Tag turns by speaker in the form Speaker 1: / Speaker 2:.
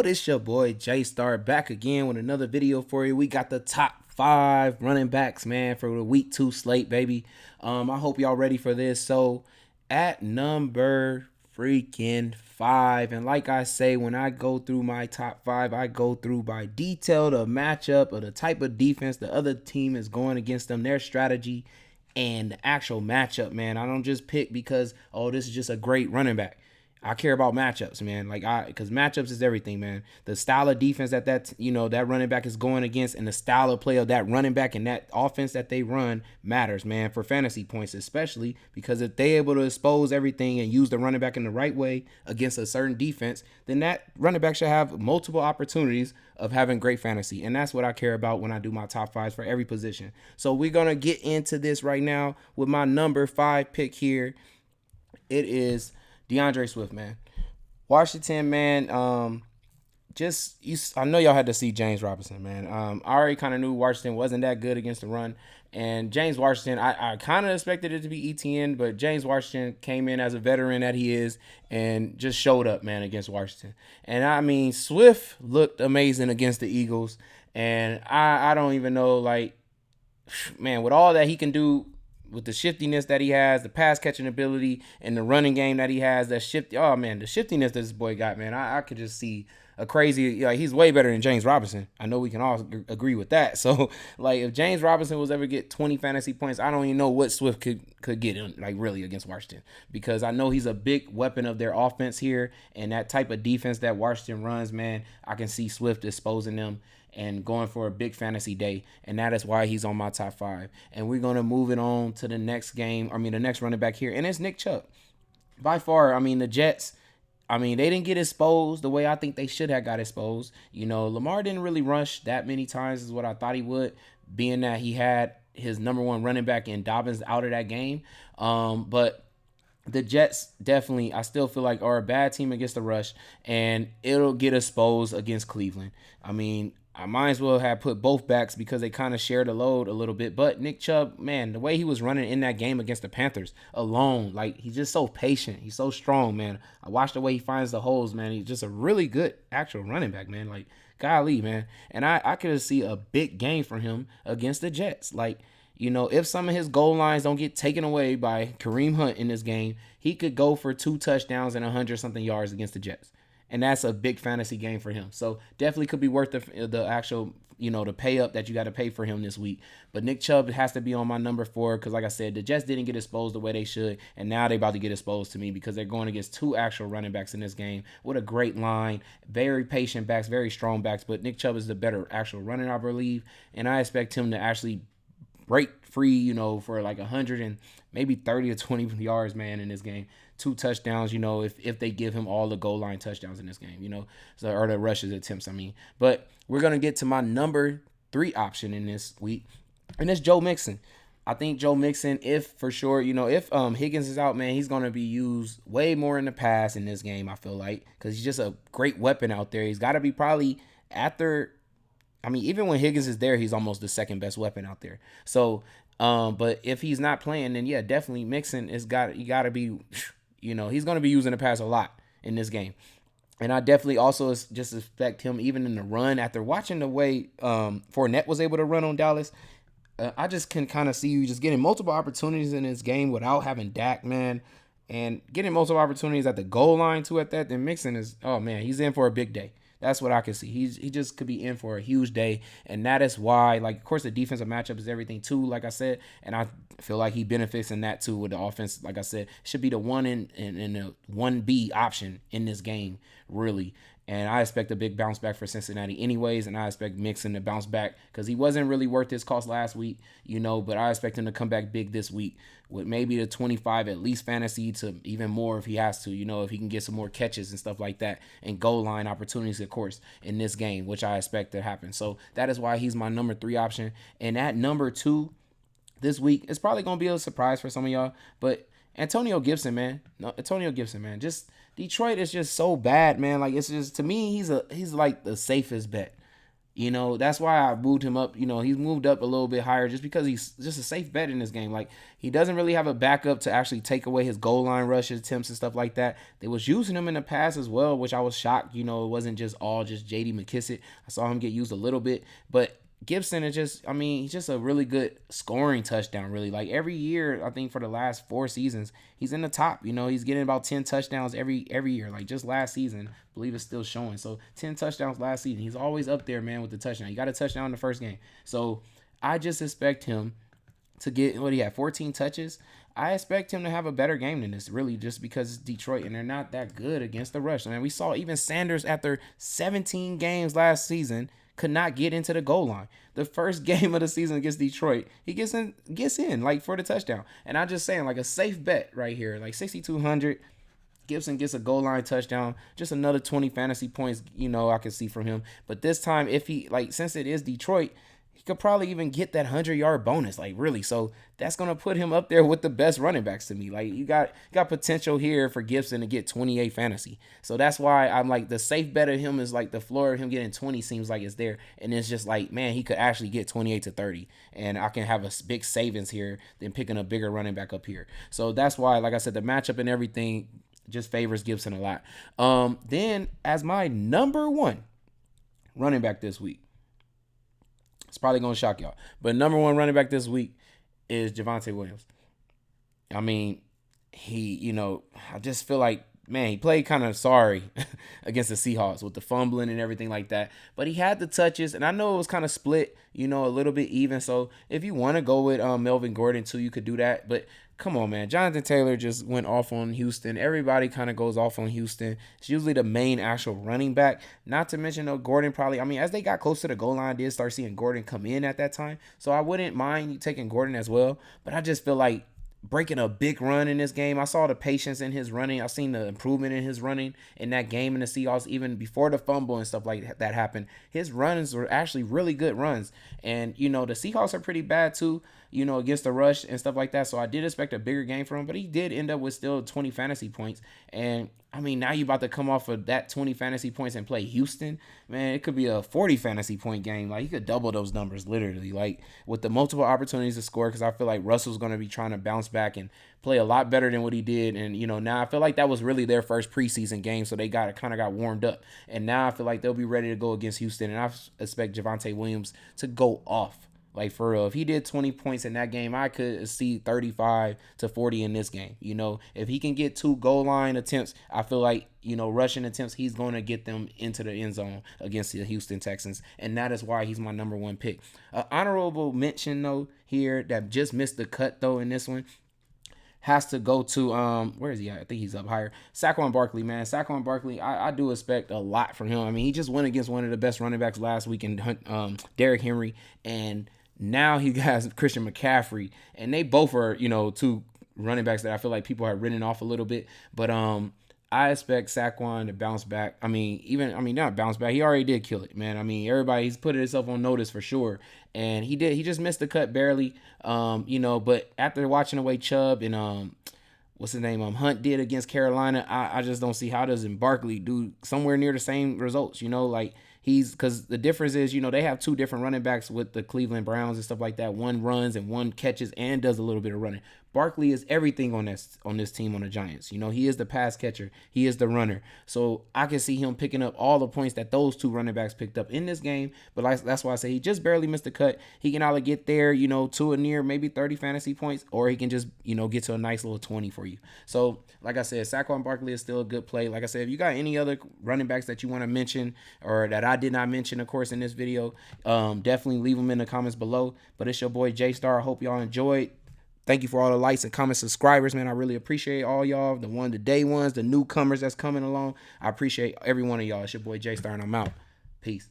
Speaker 1: This your boy Jaystar back again with another video for you. We got the top 5 running backs, man, for the week 2 slate, baby. I hope y'all ready for this. So at number freaking 5, and like I say, when I go through my top 5, I go through by detail the matchup of the type of defense the other team is going against them, their strategy, and the actual matchup, man. I don't just pick because, oh, this is just a great running back. I care about matchups, man. Because matchups is everything, man. The style of defense that running back is going against, and the style of play of that running back and that offense that they run matters, man, for fantasy points, especially because if they able to expose everything and use the running back in the right way against a certain defense, then that running back should have multiple opportunities of having great fantasy. And that's what I care about when I do my top 5s for every position. So we're going to get into this right now with my number 5 pick here. It is Deandre Swift, man. Washington, man. I know y'all had to see James Robinson, man. I already kind of knew Washington wasn't that good against the run. And James Washington, I kind of expected it to be ETN, but James Washington came in as a veteran that he is and just showed up, man, against Washington. And I mean, Swift looked amazing against the Eagles. And I don't even know, man, with all that he can do, with the shiftiness that he has, the pass catching ability, and the running game that he has, the shiftiness that this boy got, man, I could just see a crazy, he's way better than James Robinson. I know we can all agree with that. So, if James Robinson was ever get 20 fantasy points, I don't even know what Swift could get in, really against Washington, because I know he's a big weapon of their offense here, and that type of defense that Washington runs, man, I can see Swift exposing them and going for a big fantasy day, and that is why he's on my top 5. And we're going to move it on to the next the next running back here, and it's Nick Chubb. By far, the Jets, they didn't get exposed the way I think they should have got exposed. Lamar didn't really rush that many times is what I thought he would, being that he had his number 1 running back in Dobbins out of that game. But the Jets definitely, I still feel like, are a bad team against the rush, and it'll get exposed against Cleveland. I might as well have put both backs because they kind of shared the load a little bit. But Nick Chubb, man, the way he was running in that game against the Panthers alone, he's just so patient. He's so strong, man. I watched the way he finds the holes, man. He's just a really good actual running back, man. Golly, man. And I could see a big game for him against the Jets. If some of his goal lines don't get taken away by Kareem Hunt in this game, he could go for 2 touchdowns and 100-something yards against the Jets. And that's a big fantasy game for him. So definitely could be worth the actual, the pay up that you got to pay for him this week. But Nick Chubb has to be on my number 4 because, like I said, the Jets didn't get exposed the way they should. And now they're about to get exposed to me because they're going against 2 actual running backs in this game with a great line. Very patient backs, very strong backs. But Nick Chubb is the better actual runner, I believe. And I expect him to actually break free, for 100 and maybe 30 or 20 yards, man, in this game. 2 touchdowns, if they give him all the goal line touchdowns in this game, or the rushes attempts, But we're going to get to my number 3 option in this week, and it's Joe Mixon. I think Joe Mixon, if Higgins is out, man, he's going to be used way more in the pass in this game, I feel like, because he's just a great weapon out there. He's got to be probably even when Higgins is there, he's almost the second best weapon out there. So, but if he's not playing, then yeah, definitely Mixon you got to be, he's going to be using the pass a lot in this game. And I definitely also just expect him even in the run after watching the way Fournette was able to run on Dallas. I just can kind of see you just getting multiple opportunities in this game without having Dak, man, and getting multiple opportunities at the goal line too at that. Then Mixon is, oh man, he's in for a big day. That's what I can see. He just could be in for a huge day, and that is why, of course, the defensive matchup is everything too, like I said, and I feel like he benefits in that too with the offense. Like I said, should be the 1 and the 1B option in this game, really. And I expect a big bounce back for Cincinnati anyways, and I expect Mixon to bounce back because he wasn't really worth his cost last week, but I expect him to come back big this week with maybe the 25 at least fantasy to even more if he has to, if he can get some more catches and stuff like that and goal line opportunities, of course, in this game, which I expect to happen. So that is why he's my number 3 option. And at number 2 this week, it's probably going to be a surprise for some of y'all, but Antonio Gibson, man. Just Detroit is just so bad, man. It's just, to me, he's like the safest bet. That's why I moved him up. He's moved up a little bit higher just because he's just a safe bet in this game. Like, he doesn't really have a backup to actually take away his goal line rush attempts and stuff like that. They was using him in the past as well, which I was shocked. It wasn't just all just J.D. McKissic. I saw him get used a little bit, but Gibson is just, he's just a really good scoring touchdown, really. Like, every year, I think for the last 4 seasons, he's in the top. He's getting about 10 touchdowns every year. Like, just last season, I believe it's still showing. So, 10 touchdowns last season. He's always up there, man, with the touchdown. He got a touchdown in the first game. So, I just expect him to get, 14 touches. I expect him to have a better game than this, really, just because it's Detroit, and they're not that good against the rush. We saw even Sanders, after 17 games last season, could not get into the goal line. The first game of the season against Detroit, he gets in like for the touchdown. And I'm just saying, like, a safe bet right here, like 6,200. Gibson gets a goal line touchdown, just another 20 fantasy points, I can see from him. But this time, if he, since it is Detroit, he could probably even get that 100-yard bonus, like, really. So that's going to put him up there with the best running backs to me. Like, you got potential here for Gibson to get 28 fantasy. So that's why I'm like, the safe bet of him is like the floor of him getting 20 seems like it's there. And it's just like, man, he could actually get 28 to 30. And I can have a big savings here than picking a bigger running back up here. So that's why, like I said, the matchup and everything just favors Gibson a lot. Then as my number 1 running back this week, it's probably going to shock y'all, but number 1 running back this week is Javonte Williams. I just feel like, man, he played kind of sorry against the Seahawks with the fumbling and everything like that. But he had the touches, and I know it was kind of split, a little bit even. So if you want to go with Melvin Gordon too, you could do that. But come on, man. Jonathan Taylor just went off on Houston. Everybody kind of goes off on Houston. It's usually the main actual running back. Not to mention, though, Gordon probably, as they got close to the goal line, I did start seeing Gordon come in at that time. So I wouldn't mind taking Gordon as well. But I just feel like breaking a big run in this game. I saw the patience in his running. I seen the improvement in his running in that game in the Seahawks, even before the fumble and stuff like that happened. His runs were actually really good runs. And, the Seahawks are pretty bad too, against the rush and stuff like that. So I did expect a bigger game from him, but he did end up with still 20 fantasy points. And now you about to come off of that 20 fantasy points and play Houston. Man, it could be a 40 fantasy point game. Like, you could double those numbers, literally, like, with the multiple opportunities to score, because I feel like Russell's going to be trying to bounce back and play a lot better than what he did. And, now I feel like that was really their first preseason game, so they kind of got warmed up. And now I feel like they'll be ready to go against Houston, and I expect Javonte Williams to go off. Like, for real, if he did 20 points in that game, I could see 35 to 40 in this game. If he can get 2 goal line attempts, I feel like, rushing attempts, he's going to get them into the end zone against the Houston Texans. And that is why he's my number 1 pick. Honorable mention, though, here that just missed the cut, though, in this one, has to go to, where is he at? I think he's up higher. Saquon Barkley, man. Saquon Barkley, I do expect a lot from him. He just went against one of the best running backs last week in Derrick Henry, and now he has Christian McCaffrey, and they both are, 2 running backs that I feel like people have written off a little bit. But I expect Saquon to bounce back. Not bounce back. He already did kill it, man. Everybody's putting himself on notice for sure. And he did. He just missed the cut barely. But after watching the way Chubb and what's his name, Hunt did against Carolina, I just don't see how doesn't Barkley do somewhere near the same results, because the difference is, they have 2 different running backs with the Cleveland Browns and stuff like that. One runs and one catches and does a little bit of running. Barkley is everything on this team on the Giants. He is the pass catcher. He is the runner. So I can see him picking up all the points that those 2 running backs picked up in this game. But that's why I say he just barely missed the cut. He can either get there, to or near maybe 30 fantasy points, or he can just, get to a nice little 20 for you. So like I said, Saquon Barkley is still a good play. Like I said, if you got any other running backs that you want to mention or that I did not mention, of course, in this video, definitely leave them in the comments below. But it's your boy Jaystar. I hope y'all enjoyed. Thank you for all the likes and comments, subscribers, man. I really appreciate all y'all. The day ones, the newcomers that's coming along. I appreciate every one of y'all. It's your boy Jaystar, and I'm out. Peace.